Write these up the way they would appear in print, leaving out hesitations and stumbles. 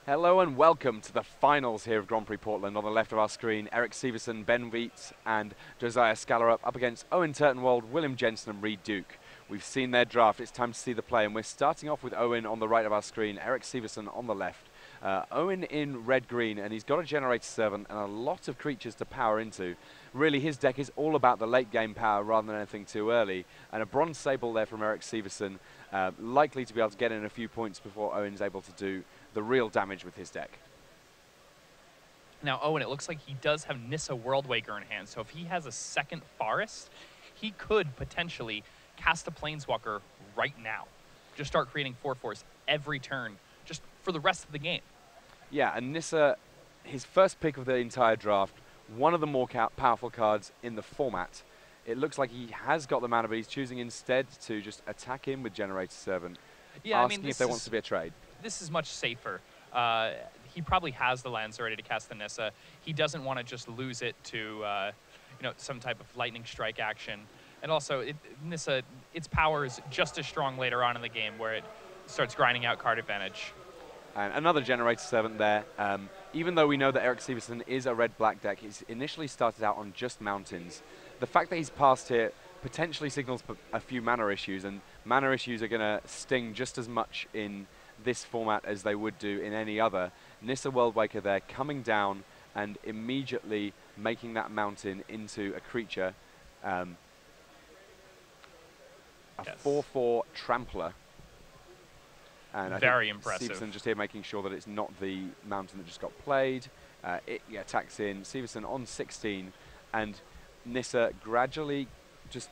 Hello and welcome to the finals here of Grand Prix Portland. On the left of our screen, Eric Severson, Ben Weitz and Josiah Skallerup up against Owen Turtenwald, William Jensen and Reid Duke. We've seen their draft, it's time to see the play, and we're starting off with Owen on the right of our screen, Eric Severson on the left. Owen in red-green, and he's got a generator servant and a lot of creatures to power into. Really, his deck is all about the late game power rather than anything too early. And a bronze sable there from Eric Severson, likely to be able to get in a few points before Owen's able to do the real damage with his deck. Now, Owen, it looks like he does have Nissa Worldwaker in hand, so if he has a second Forest, he could potentially cast a Planeswalker right now. Just start creating 4/4s every turn, just for the rest of the game. Yeah, and Nissa, his first pick of the entire draft, one of the more powerful cards in the format. It looks like he has got the mana, but he's choosing instead to just attack him with Generator Servant, yeah, asking if there wants to be a trade. This is much safer. He probably has the lands already to cast the Nissa. He doesn't want to just lose it to some type of lightning strike action. And also, Nissa, its power is just as strong later on in the game where it starts grinding out card advantage. And another Generator Servant there. Even though we know that Eric Severson is a red-black deck, he's initially started out on just mountains. The fact that he's passed here potentially signals a few mana issues, and mana issues are going to sting just as much in this format as they would do in any other. Nissa Worldwaker there coming down and immediately making that mountain into a creature. A 4/4 Trampler. And very impressive. Severson just here making sure that it's not the mountain that just got played. It attacks in. Severson on 16. And Nissa gradually just,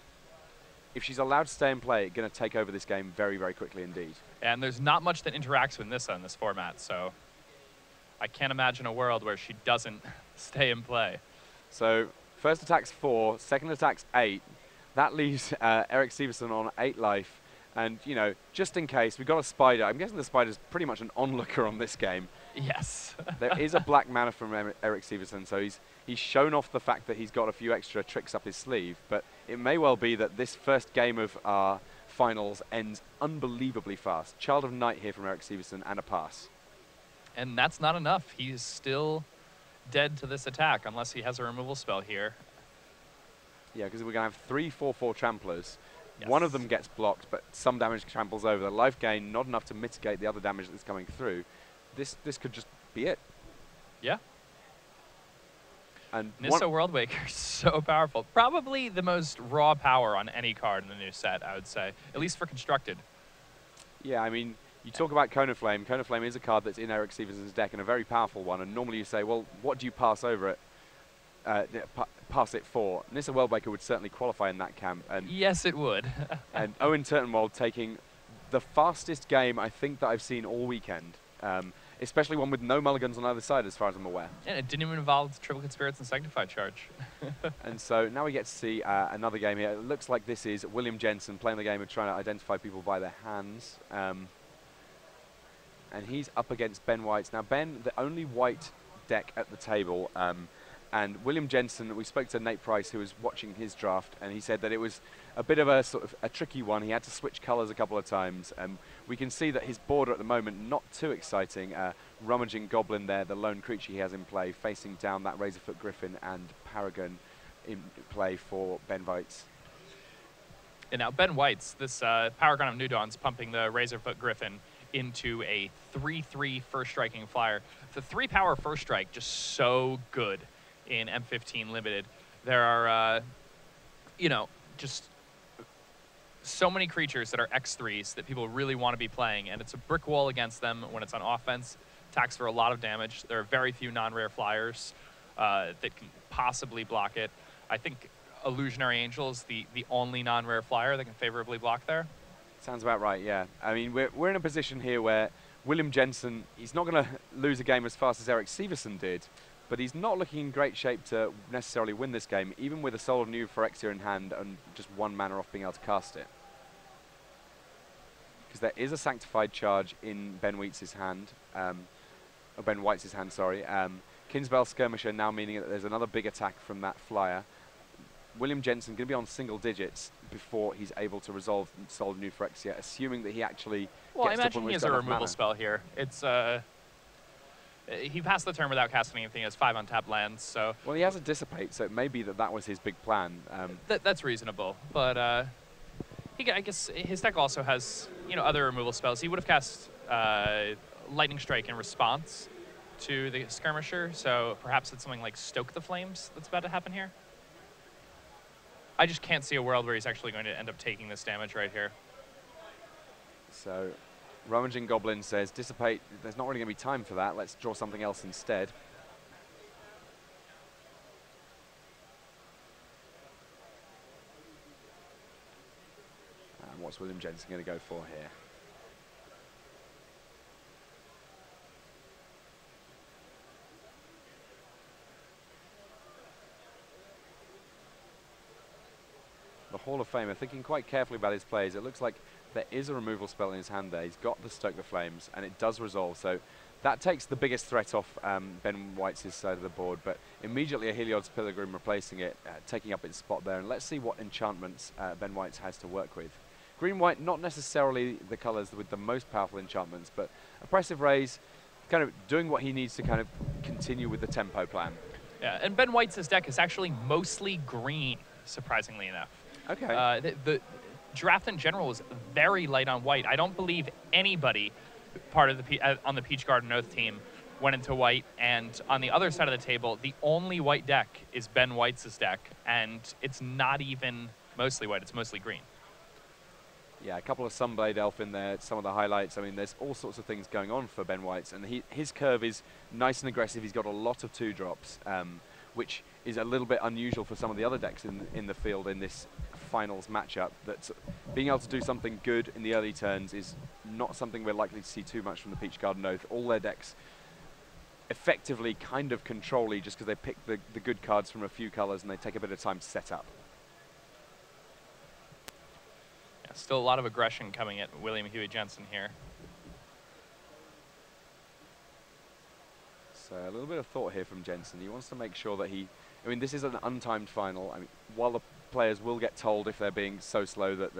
if she's allowed to stay and play, going to take over this game very, very quickly indeed. And there's not much that interacts with Nissa in this format, so I can't imagine a world where she doesn't stay and play. So first attack's 4, second attack's 8. That leaves Eric Severson on 8 life. And, you know, just in case, we've got a Spider. I'm guessing the Spider's pretty much an onlooker on this game. Yes. There is a black mana from Eric Severson, so he's shown off the fact that he's got a few extra tricks up his sleeve. But it may well be that this first game of our finals ends unbelievably fast. Child of Night here from Eric Severson and a pass. And that's not enough. He's still dead to this attack unless he has a removal spell here. Yeah, because we're going to have 3 4/4 Tramplers. Yes. One of them gets blocked, but some damage tramples over. The life gain, not enough to mitigate the other damage that's coming through. This could just be it. Yeah. And Nissa Worldwaker is so powerful. Probably the most raw power on any card in the new set, I would say. At least for Constructed. Yeah, I mean, you talk about Cone of Flame. Cone of Flame is a card that's in Eric Severson's deck and a very powerful one. And normally you say, well, what do you pass over it? Pass it for. Nissa Worldwaker would certainly qualify in that camp. And yes, it would. and Owen Turtenwald taking the fastest game I think that I've seen all weekend. Especially one with no mulligans on either side, as far as I'm aware. And it didn't even involve Triplicate Spirits and Sanctified Charge. And so now we get to see another game here. It looks like this is William Jensen playing the game of trying to identify people by their hands. And he's up against Ben Weitz. Now, Ben, the only white deck at the table. And William Jensen, we spoke to Nate Price, who was watching his draft, and he said that it was a bit of a sort of a tricky one. He had to switch colors a couple of times. We can see that his border at the moment, not too exciting. Rummaging Goblin there, the lone creature he has in play, facing down that Razorfoot Griffin and Paragon in play for Ben Weitz. And now Ben Weitz, this Paragon of New Dawn's pumping the Razorfoot Griffin into a 3/3 first striking flyer. The 3-power first strike, just so good in M15 Limited. There are, just so many creatures that are X3s that people really want to be playing, and it's a brick wall against them when it's on offense. Attacks for a lot of damage. There are very few non-rare flyers that can possibly block it. I think Illusionary Angel is the only non-rare flyer that can favorably block there. Sounds about right, yeah. I mean, we're in a position here where William Jensen, he's not going to lose a game as fast as Eric Severson did, but he's not looking in great shape to necessarily win this game, even with a Soul of New Phyrexia in hand and just 1 mana off being able to cast it. Because there is a Sanctified Charge in Ben Weitz's hand, Ben Weitz's hand, sorry. Kinsbell Skirmisher now meaning that there's another big attack from that flyer. William Jensen going to be on single digits before he's able to resolve Soul of New Phyrexia, assuming that he actually well, gets I imagine he has a removal spell here. It's He passed the turn without casting anything. He has 5 untapped lands, so... Well, he has a Dissipate, so it may be that that was his big plan. That's reasonable, but I guess his deck also has, you know, other removal spells. He would have cast Lightning Strike in response to the Skirmisher, so perhaps it's something like Stoke the Flames that's about to happen here. I just can't see a world where he's actually going to end up taking this damage right here. So, Rummaging Goblin says, Dissipate, there's not really going to be time for that. Let's draw something else instead. And what's William Jensen going to go for here? The Hall of Famer, thinking quite carefully about his plays. It looks like there is a removal spell in his hand there. He's got the Stoke the Flames, and it does resolve. So that takes the biggest threat off Ben Weitz' side of the board. But immediately a Heliod's Pilgrim replacing it, taking up its spot there. And let's see what enchantments Ben Weitz has to work with. Green-white, not necessarily the colors with the most powerful enchantments, but Oppressive Raise, kind of doing what he needs to kind of continue with the tempo plan. Yeah, and Ben Weitz' deck is actually mostly green, surprisingly enough. Okay. The draft in general is very light on white. I don't believe anybody part of the on the Peach Garden Oath team went into white, and on the other side of the table, the only white deck is Ben Weitz's deck, and it's not even mostly white, it's mostly green. Yeah, a couple of Sunblade Elf in there, some of the highlights. I mean, there's all sorts of things going on for Ben Weitz, and his curve is nice and aggressive. He's got a lot of 2-drops, which is a little bit unusual for some of the other decks in the field in this finals matchup. That being able to do something good in the early turns is not something we're likely to see too much from the Peach Garden Oath. All their decks effectively kind of control-y just because they pick the good cards from a few colors and they take a bit of time to set up. Yeah, still a lot of aggression coming at William Huey Jensen here. So a little bit of thought here from Jensen. He wants to make sure that I mean, this is an untimed final. I mean, while the players will get told if they're being so slow that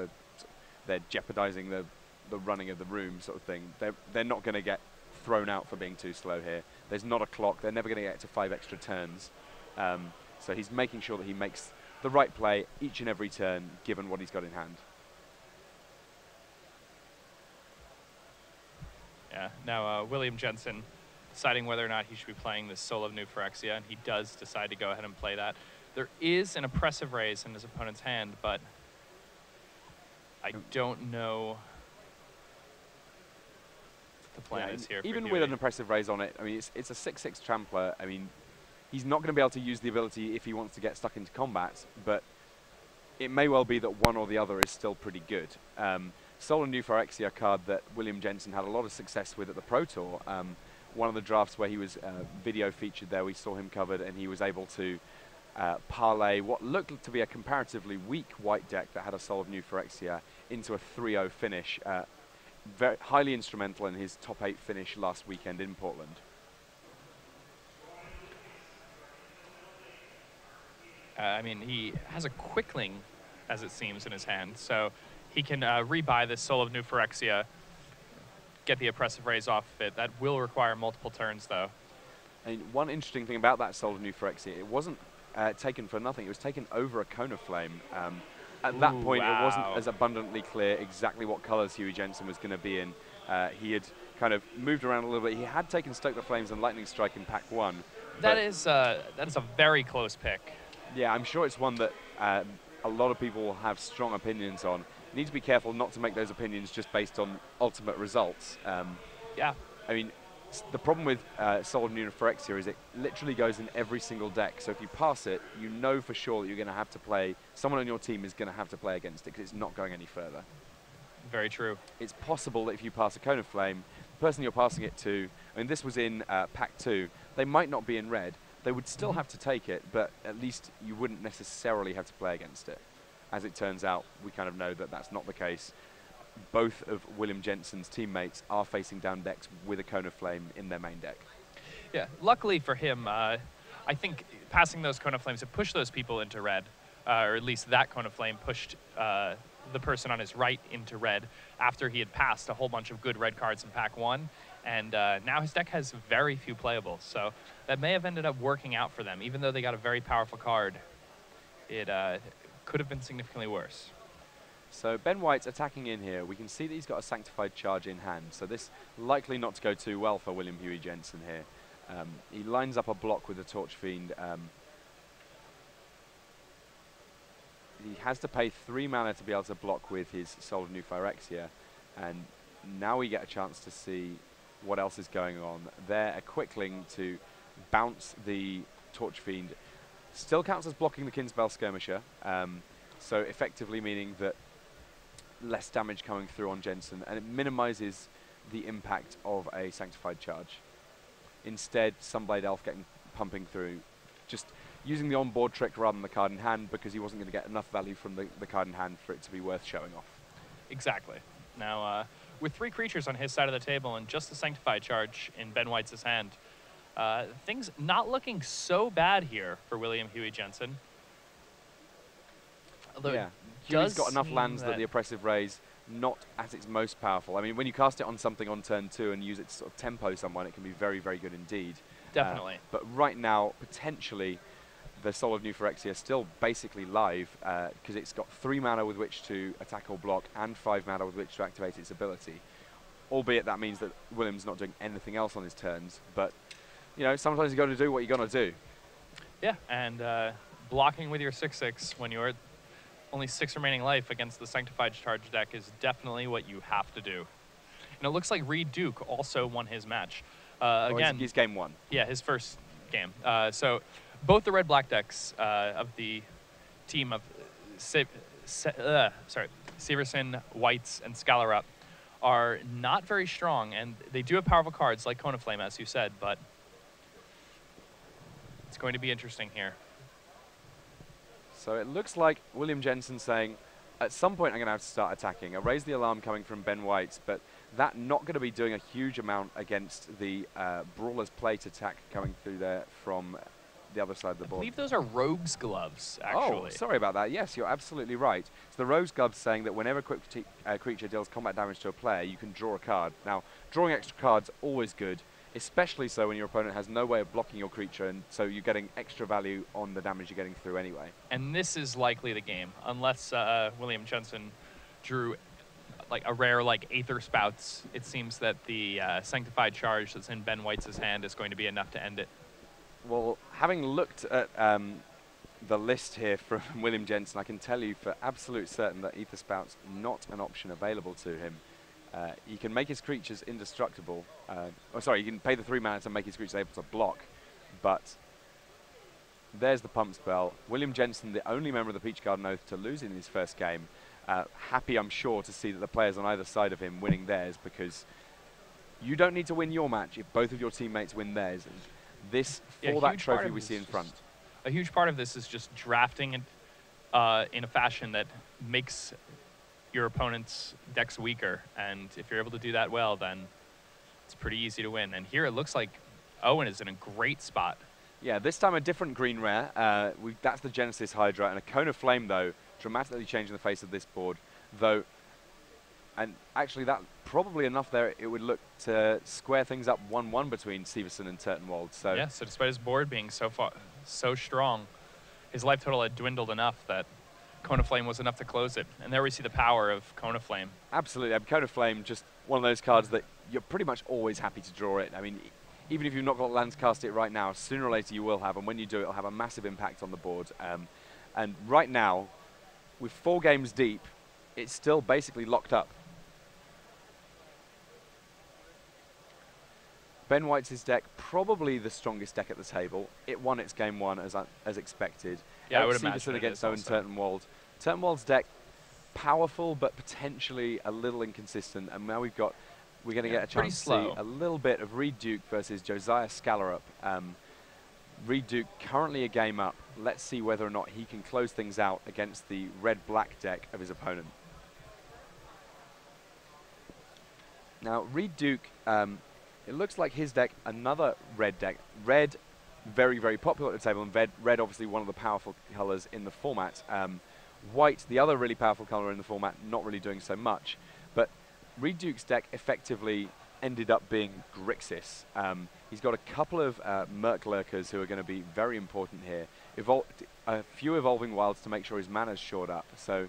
they're jeopardizing the running of the room sort of thing, they're not going to get thrown out for being too slow here. There's not a clock. They're never going to get to 5 extra turns. So he's making sure that he makes the right play each and every turn, given what he's got in hand. Yeah, now William Jensen deciding whether or not he should be playing this Soul of New Phyrexia, and he does decide to go ahead and play that. There is an Oppressive Raise in his opponent's hand, but I don't know what the plan is here. Even with an Oppressive Raise on it, I mean, it's a 6/6 trampler. I mean, he's not going to be able to use the ability if he wants to get stuck into combat, but it may well be that one or the other is still pretty good. Soul of New Phyrexia card that William Jensen had a lot of success with at the Pro Tour. One of the drafts where he was video featured there, we saw him covered, and he was able to parlay what looked to be a comparatively weak white deck that had a Soul of New Phyrexia into a 3-0 finish. Very highly instrumental in his top 8 finish last weekend in Portland. I mean, he has a Quickling, as it seems, in his hand, so he can rebuy this Soul of New Phyrexia, get the Oppressive Raise off of it. That will require multiple turns, though. And one interesting thing about that Soul of New Phyrexia, it wasn't taken for nothing. It was taken over a Cone of Flame. At that point, wow. It wasn't as abundantly clear exactly what colors Huey Jensen was going to be in. He had kind of moved around a little bit. He had taken Stoke the Flames and Lightning Strike in pack 1. That is a very close pick. Yeah, I'm sure it's one that a lot of people will have strong opinions on. You need to be careful not to make those opinions just based on ultimate results. Yeah. I mean, the problem with Soul of New Phyrexia is it literally goes in every single deck. So if you pass it, you know for sure that you're going to have to play, someone on your team is going to have to play against it because it's not going any further. Very true. It's possible that if you pass a Cone of Flame, the person you're passing it to, I mean, this was in pack 2, they might not be in red. They would still have to take it, but at least you wouldn't necessarily have to play against it. As it turns out, we kind of know that that's not the case. Both of William Jensen's teammates are facing down decks with a Cone of Flame in their main deck. Yeah, luckily for him, I think passing those Cone of Flames have pushed those people into red, or at least that Cone of Flame pushed the person on his right into red after he had passed a whole bunch of good red cards in pack 1. And now his deck has very few playables, so that may have ended up working out for them. Even though they got a very powerful card, it could have been significantly worse. So Ben Weitz attacking in here. We can see that he's got a Sanctified Charge in hand, so this likely not to go too well for William Huey Jensen here. He lines up a block with the Torch Fiend. He has to pay 3 mana to be able to block with his Soul of New Phyrexia, and now we get a chance to see what else is going on. There, a Quickling to bounce the Torch Fiend. Still counts as blocking the Kinspell Skirmisher, so effectively meaning that less damage coming through on Jensen, and it minimizes the impact of a Sanctified Charge. Instead, Sunblade Elf pumping through, just using the on-board trick rather than the card in hand, because he wasn't going to get enough value from the card in hand for it to be worth showing off. Exactly. Now, with 3 creatures on his side of the table and just the Sanctified Charge in Ben Weitz's hand, things not looking so bad here for William Huey Jensen. Although yeah, Huey's got enough lands that the Oppressive Rays not at its most powerful. I mean, when you cast it on something on turn 2 and use it to sort of tempo someone, it can be very, very good indeed. Definitely. But right now, potentially, the Soul of New Phyrexia is still basically live because it's got 3 mana with which to attack or block and 5 mana with which to activate its ability. Albeit that means that William's not doing anything else on his turns. But, you know, sometimes you got to do what you're going to do. Yeah, and blocking with your 6/6 when you're only 6 remaining life against the Sanctified Charge deck is definitely what you have to do. And it looks like Reid Duke also won his match. Again, he's game 1. Yeah, his first game. So both the red-black decks of the team of Severson, Weitz, and Skallerup are not very strong, and they do have powerful cards like Cone of Flame, as you said, but it's going to be interesting here. So it looks like William Jensen saying, at some point I'm going to have to start attacking. I raised the alarm coming from Ben Weitz, but that not going to be doing a huge amount against the Brawler's Plate attack coming through there from the other side of the board. I believe those are Rogue's Gloves, actually. Oh, sorry about that. Yes, you're absolutely right. So the Rogue's Gloves saying that whenever a creature deals combat damage to a player, you can draw a card. Now, drawing extra cards always good, especially so when your opponent has no way of blocking your creature, and so you're getting extra value on the damage you're getting through anyway. And this is likely the game, unless William Jensen drew like a rare like Aether Spouts. It seems that the Sanctified Charge that's in Ben Weitz's hand is going to be enough to end it. Well, having looked at the list here from William Jensen, I can tell you for absolute certain that Aether Spout's not an option available to him. He can make his creatures indestructible. He can pay the 3 mana to make his creatures able to block. But there's the pump spell. William Jensen, the only member of the Peach Garden Oath to lose in his first game. Happy, I'm sure, to see that the players on either side of him winning theirs, because you don't need to win your match if both of your teammates win theirs. And this, for that trophy we see in front. A huge part of this is just drafting in a fashion that makes your opponent's decks weaker, and if you're able to do that well, then it's pretty easy to win. And here it looks like Owen is in a great spot. Yeah, this time a different green rare. That's the Genesis Hydra, and a Cone of Flame, though, dramatically changing the face of this board. Though, and actually that probably enough there, it would look to square things up 1-1 between Severson and Turtenwald. So yeah, so despite his board being so strong, his life total had dwindled enough that Cone of Flame was enough to close it. And there we see the power of Cone of Flame. Absolutely. Cone of Flame, just one of those cards that you're pretty much always happy to draw it. I mean, even if you've not got lands cast it right now, sooner or later you will have, and when you do, it'll have a massive impact on the board. And right now, with 4 games deep, it's still basically locked up. Ben Weitz's deck, probably the strongest deck at the table. It won its game 1 as expected. Yeah, I would imagine imagine against Owen Turtenwald. Turtenwald's deck, powerful but potentially a little inconsistent. And now we're going to get a chance to see a little bit of Reid Duke versus Josiah Skallerup. Reid Duke currently a game up. Let's see whether or not he can close things out against the red-black deck of his opponent. Now, Reid Duke, it looks like his deck, another red deck. Red, very, very popular at the table, and red obviously one of the powerful colors in the format. White, the other really powerful color in the format, not really doing so much. But Reid Duke's deck effectively ended up being Grixis. He's got a couple of Merc Lurkers who are going to be very important here. A few Evolving Wilds to make sure his mana's shored up. So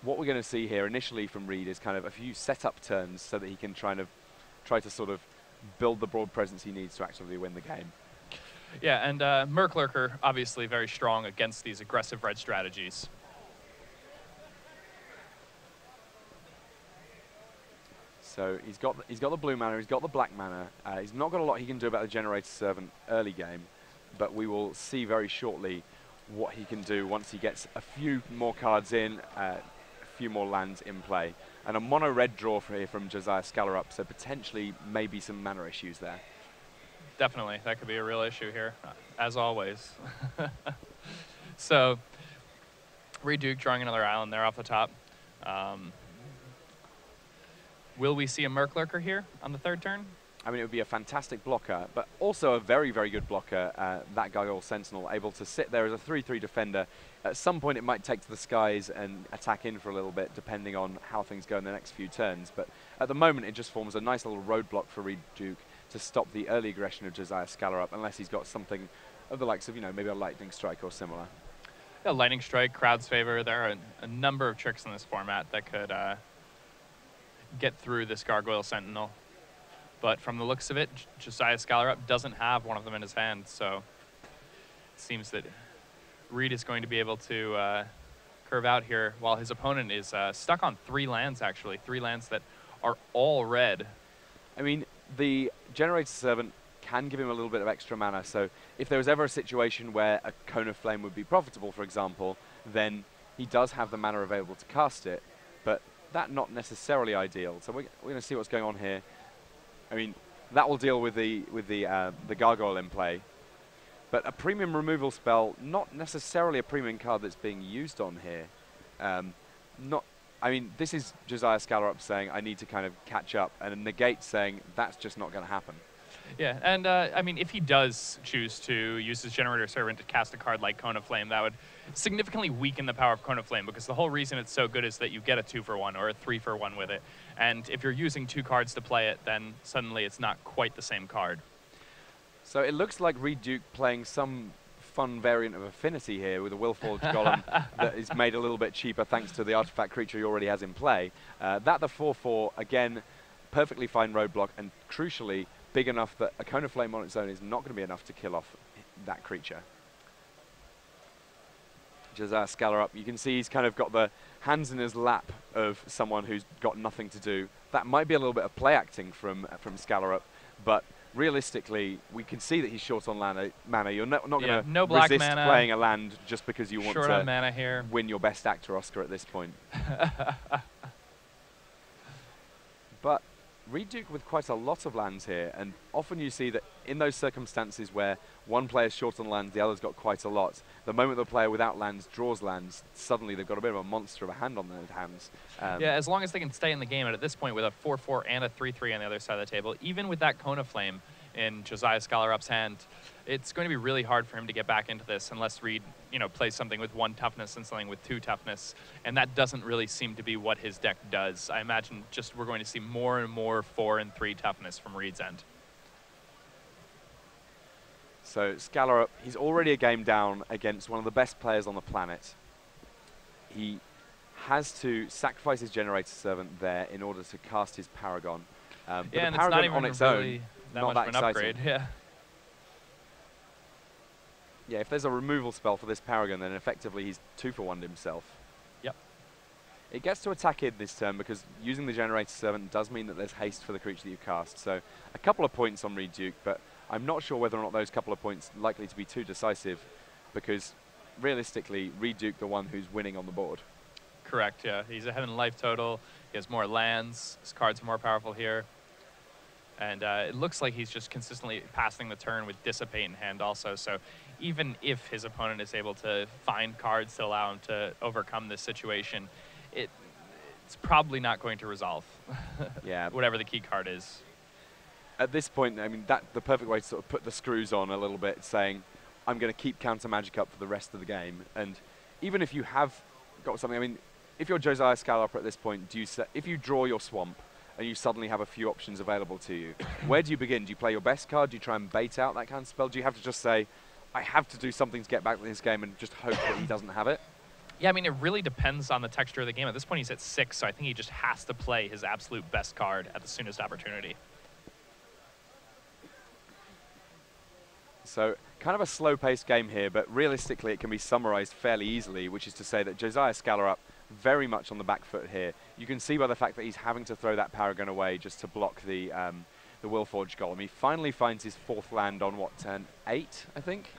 what we're going to see here initially from Reid is kind of a few setup turns so that he can try to sort of build the broad presence he needs to actually win the game. Yeah, and Merc Lurker obviously very strong against these aggressive red strategies. So he's got the blue mana, he's got the black mana. He's not got a lot he can do about the Generator Servant early game, but we will see very shortly what he can do once he gets a few more cards in, a few more lands in play. And a mono red draw here from Josiah Skallerup, so potentially maybe some mana issues there. Definitely, that could be a real issue here, as always. So, Reid Duke drawing another island there off the top. Will we see a Merc Lurker here on the third turn? I mean, it would be a fantastic blocker, but also a very, very good blocker, that Gargoyle Sentinel, able to sit there as a 3/3 defender. At some point, it might take to the skies and attack in for a little bit, depending on how things go in the next few turns. But at the moment, it just forms a nice little roadblock for Reid Duke to stop the early aggression of Josiah Skallerup, unless he's got something of the likes of, maybe a Lightning Strike or similar. Yeah, Lightning Strike, Crowd's Favor. There are a number of tricks in this format that could get through this Gargoyle Sentinel. But from the looks of it, Josiah Skallerup doesn't have one of them in his hand, so it seems that Reid is going to be able to curve out here while his opponent is stuck on 3 lands, actually. 3 lands that are all red. I mean, the Generator Servant can give him a little bit of extra mana, so if there was ever a situation where a Cone of Flame would be profitable, for example, then he does have the mana available to cast it, but that not necessarily ideal. So we're going to see what's going on here. I mean, that will deal with the Gargoyle in play. But a premium removal spell, not necessarily a premium card that's being used on here. I mean, this is Josiah Skallerup saying, I need to kind of catch up, and a Negate saying, that's just not going to happen. Yeah, and I mean, if he does choose to use his Generator Servant to cast a card like Cone of Flame, that would significantly weaken the power of Cone of Flame, because the whole reason it's so good is that you get a 2-for-1 or a 3-for-1 with it. And if you're using 2 cards to play it, then suddenly it's not quite the same card. So it looks like Reid Duke playing some fun variant of Affinity here with a Willforged Golem that is made a little bit cheaper thanks to the artifact creature he already has in play. That the 4/4, again, perfectly fine roadblock, and crucially, big enough that a Cone of Flame on its own is not going to be enough to kill off that creature. Josiah Skallerup, you can see he's kind of got the hands in his lap of someone who's got nothing to do. That might be a little bit of play acting from Skallerup, but realistically, we can see that he's short on mana. You're not going to resist mana, playing a land just because you want to mana here. Win your Best Actor Oscar at this point. But Reid Duke with quite a lot of lands here, and often you see that in those circumstances where one player's short on lands, the other's got quite a lot, the moment the player without lands draws lands, suddenly they've got a bit of a monster of a hand on their hands. Yeah, as long as they can stay in the game, and at this point with a 4/4 and a 3/3 on the other side of the table, even with that Cone of Flame in Josiah Skallerup's hand, it's going to be really hard for him to get back into this unless Reid, plays something with 1 toughness and something with 2 toughness, and that doesn't really seem to be what his deck does. I imagine just we're going to see more and more 4 and 3 toughness from Reid's end. So Skallerup, he's already a game down against one of the best players on the planet. He has to sacrifice his Generator Servant there in order to cast his Paragon. But yeah, the and it's not even on its really own, that not much that of an exciting. upgrade. Yeah. Yeah, if there's a removal spell for this Paragon, then effectively he's 2-for-1'd himself. Yep. It gets to attack in this turn because using the Generator Servant does mean that there's haste for the creature that you cast. So a couple of points on Reid Duke, but I'm not sure whether or not those couple of points are likely to be too decisive, because realistically, Reid Duke the one who's winning on the board. Correct, yeah. He's ahead in life total. He has more lands. His cards are more powerful here. And it looks like he's just consistently passing the turn with Dissipate in hand also. So even if his opponent is able to find cards to allow him to overcome this situation, it's probably not going to resolve. Yeah. Whatever the key card is. At this point, I mean, that's the perfect way to sort of put the screws on a little bit, saying, I'm going to keep counter magic up for the rest of the game. And even if you have got something, I mean, if you're Josiah Skallerup at this point, if you draw your swamp and you suddenly have a few options available to you. Where do you begin? Do you play your best card? Do you try and bait out that kind of spell? Do you have to just say, I have to do something to get back to this game and just hope that he doesn't have it? Yeah, I mean, it really depends on the texture of the game. At this point, he's at 6, so I think he just has to play his absolute best card at the soonest opportunity. So kind of a slow-paced game here, but realistically it can be summarized fairly easily, which is to say that Josiah Skallerup very much on the back foot here. You can see by the fact that he's having to throw that Paragon away just to block the Willforged Golem. He finally finds his 4th land on, what, turn 8, I think?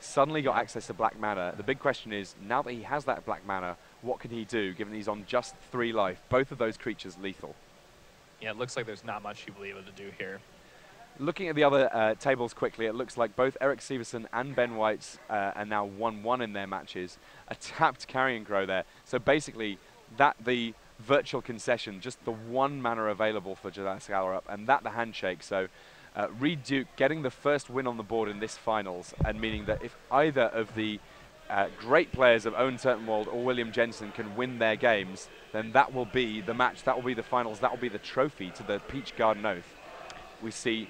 Suddenly got access to black mana. The big question is, now that he has that black mana, what can he do, given he's on just 3 life? Both of those creatures lethal. Yeah, it looks like there's not much he will be able to do here. Looking at the other tables quickly, it looks like both Eric Severson and Ben Weitz are now 1-1 in their matches. A tapped Carrion Crow there. So basically, the virtual concession, just the 1 mana available for Josiah Skallerup, and the handshake. So Reid Duke getting the first win on the board in this finals, and meaning that if either of the great players of Owen Turtenwald or William Jensen can win their games, then that will be the match, that will be the finals, that will be the trophy to the Peach Garden Oath. We see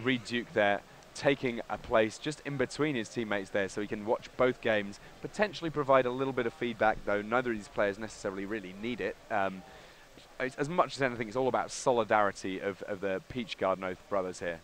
Reid Duke there taking a place just in between his teammates there, so he can watch both games, potentially provide a little bit of feedback, though neither of these players necessarily really need it. As much as anything, it's all about solidarity of the Peach Garden Oath brothers here.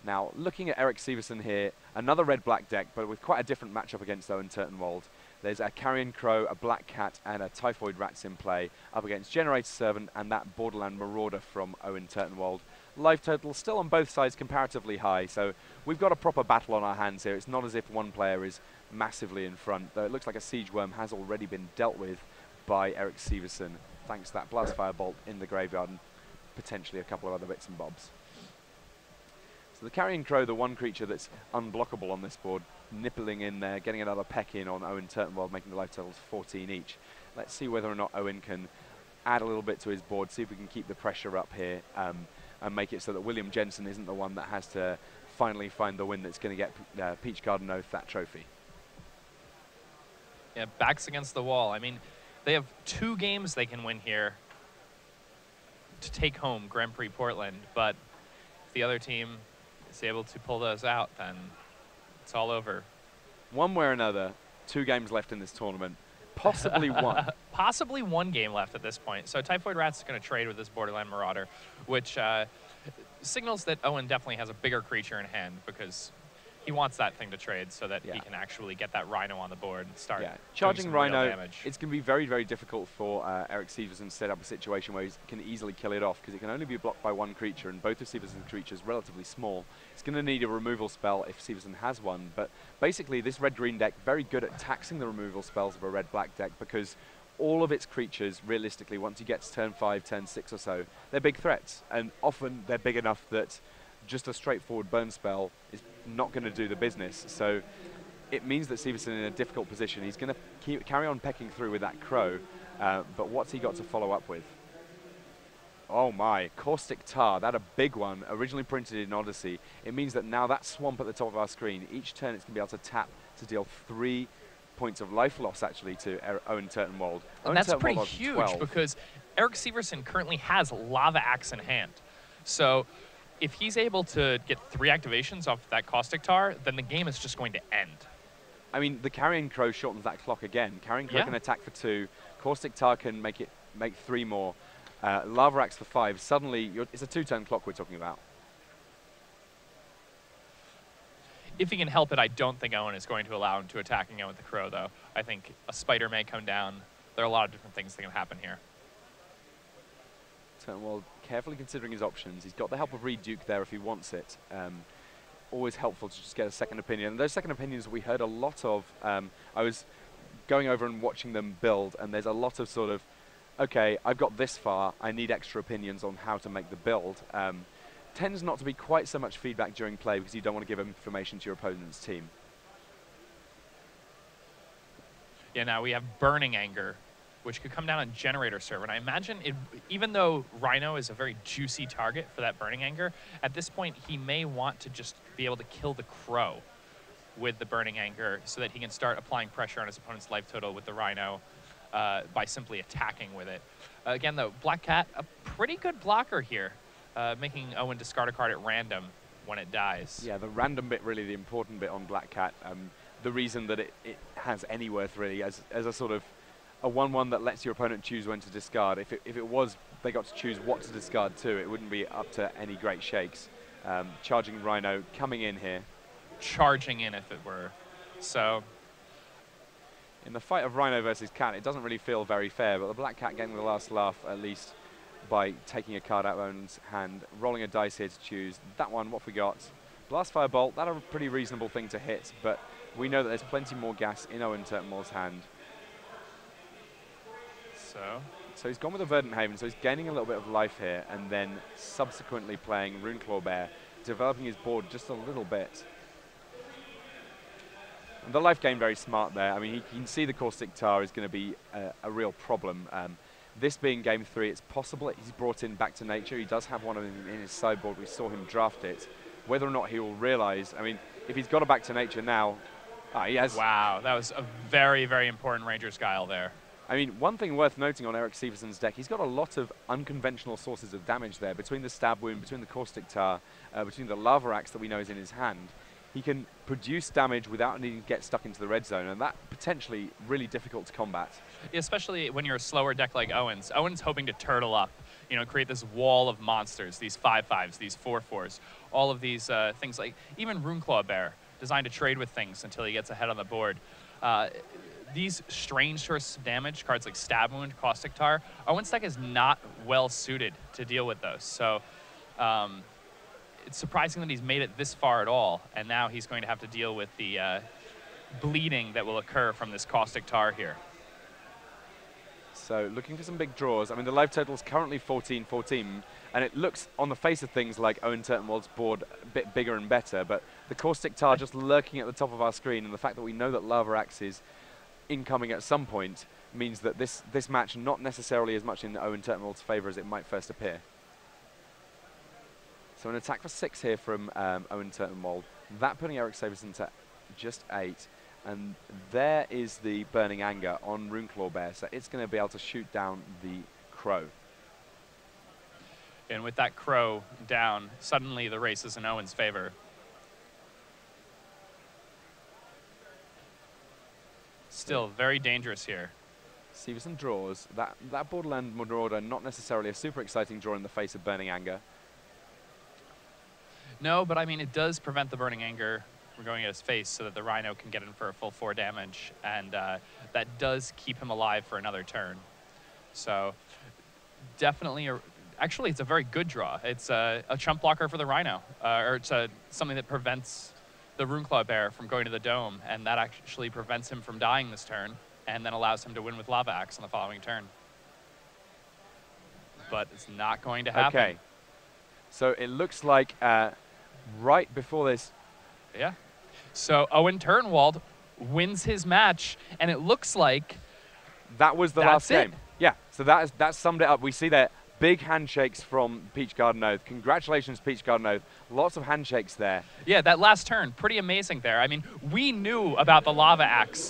Now, looking at Eric Severson here, another red-black deck, but with quite a different matchup against Owen Turtenwald. There's a Carrion Crow, a Black Cat, and a Typhoid Rats in play, up against Generator Servant and that Borderland Marauder from Owen Turtenwald. Life total still on both sides comparatively high, so we've got a proper battle on our hands here. It's not as if one player is massively in front, though it looks like a Siege Worm has already been dealt with by Eric Severson, thanks to that Blast Firebolt in the graveyard and potentially a couple of other bits and bobs. So the Carrion Crow, the one creature that's unblockable on this board, nippling in there, getting another peck in on Owen Turtenwald, making the life totals 14 each. Let's see whether or not Owen can add a little bit to his board, see if we can keep the pressure up here and make it so that William Jensen isn't the one that has to finally find the win that's going to get Peach Garden Oath that trophy. Yeah, backs against the wall. I mean, they have 2 games they can win here to take home Grand Prix Portland, but if the other team is able to pull those out, then it's all over. One way or another, 2 games left in this tournament, possibly 1. Possibly 1 game left at this point. So Typhoid Rats is going to trade with this Borderland Marauder, which signals that Owen definitely has a bigger creature in hand, because he wants that thing to trade so that he can actually get that Rhino on the board and start charging Rhino. Damage. It's going to be very, very difficult for Eric Severson to set up a situation where he can easily kill it off, because it can only be blocked by 1 creature, and both of Severson's creatures relatively small. It's going to need a removal spell if Severson has one, but basically this red-green deck very good at taxing the removal spells of a red-black deck, because all of its creatures, realistically, once you get to turn 5, turn 6 or so, they're big threats, and often they're big enough that just a straightforward burn spell is not going to do the business. So it means that Severson in a difficult position. He's going to carry on pecking through with that Crow, but what's he got to follow up with? Oh my, Caustic Tar, that a big one, originally printed in Odyssey. It means that now that swamp at the top of our screen, each turn it's going to be able to tap to deal 3 points of life loss actually to Owen Turtenwald. And that's pretty huge, because Eric Severson currently has Lava Axe in hand. So if he's able to get 3 activations off that Caustic Tar, then the game is just going to end. I mean, the Carrion Crow shortens that clock again. Carrion Crow can attack for 2. Caustic Tar can make 3 more. Lava Axe for 5. Suddenly, it's a 2-turn clock we're talking about. If he can help it, I don't think Owen is going to allow him to attack again with the Crow, though. I think a Spider may come down. There are a lot of different things that can happen here. Turtenwald carefully considering his options. He's got the help of Reid Duke there if he wants it. Always helpful to just get a second opinion. And those second opinions we heard a lot of. I was going over and watching them build, and there's a lot of sort of, okay, I've got this far, I need extra opinions on how to make the build. Tends not to be quite so much feedback during play, because you don't want to give information to your opponent's team. Yeah, now we have Burning Anger, which could come down on Generator Servant. I imagine, even though Rhino is a very juicy target for that Burning Anger, at this point he may want to just be able to kill the Crow with the Burning Anger so that he can start applying pressure on his opponent's life total with the Rhino. by simply attacking with it. Again, though, Black Cat, a pretty good blocker here, making Owen discard a card at random when it dies. Yeah, the random bit really the important bit on Black Cat. The reason that it has any worth really as a sort of a 1/1 that lets your opponent choose when to discard. If it was they got to choose what to discard to, it wouldn't be up to any great shakes. Charging Rhino coming in here. Charging in, if it were. So in the fight of Rhino versus Cat, it doesn't really feel very fair, but the Black Cat getting the last laugh at least by taking a card out of Owen's hand, rolling a dice here to choose. That one, what have we got? Blast Firebolt, that's a pretty reasonable thing to hit, but we know that there's plenty more gas in Owen Turtenwald's hand. So he's gone with a Verdant Haven, so he's gaining a little bit of life here, and then subsequently playing Runeclaw Bear, developing his board just a little bit. And the life gain very smart there. I mean, he can see the Caustic Tar is going to be a real problem. This being game 3, it's possible that he's brought in Back to Nature. He does have one of them in his sideboard. We saw him draft it. Whether or not he will realize, I mean, if he's got a Back to Nature now, he has. Wow, that was a very, very important Ranger's Guile there. I mean, one thing worth noting on Eric Severson's deck, he's got a lot of unconventional sources of damage there, between the Stab Wound, between the Caustic Tar, between the Lava Axe that we know is in his hand. He can produce damage without needing to get stuck into the red zone, and that potentially really difficult to combat. Especially when you're a slower deck like Owen's. Owen's hoping to turtle up, you know, create this wall of monsters, these 5/5s, these 4/4s, all of these things like even Runeclaw Bear, designed to trade with things until he gets ahead on the board. These strange sources of damage, cards like Stab Wound, Caustic Tar, Owen's deck is not well suited to deal with those. So it's surprising that he's made it this far at all, and now he's going to have to deal with the bleeding that will occur from this Caustic Tar here. So looking for some big draws. I mean, the life total is currently 14-14, and it looks on the face of things like Owen Turtenwald's board a bit bigger and better, but the Caustic Tar just lurking at the top of our screen, and the fact that we know that Lava Axe is incoming at some point means that this match not necessarily as much in Owen Turtenwald's favor as it might first appear. So an attack for 6 here from Owen Turtenwald. That putting Eric Severson to just 8. And there is the Burning Anger on Runeclaw Bear, so it's going to be able to shoot down the Crow. And with that Crow down, suddenly the race is in Owen's favor. Still very dangerous here. Severson draws. That Borderland Marauder, not necessarily a super exciting draw in the face of Burning Anger. No, but I mean, it does prevent the Burning Anger from going at his face so that the Rhino can get in for a full 4 damage, and that does keep him alive for another turn. So definitely, actually, it's a very good draw. It's a chump blocker for the Rhino, or it's something that prevents the Runeclaw Bear from going to the Dome, and that actually prevents him from dying this turn, and then allows him to win with Lava Axe on the following turn. But it's not going to happen. Okay. So it looks like right before this. Yeah. So Owen Turtenwald wins his match, and it looks like that was the last game. Yeah. So that summed it up. We see there big handshakes from Peach Garden Oath. Congratulations, Peach Garden Oath. Lots of handshakes there. Yeah, that last turn, pretty amazing there. I mean, we knew about the Lava Axe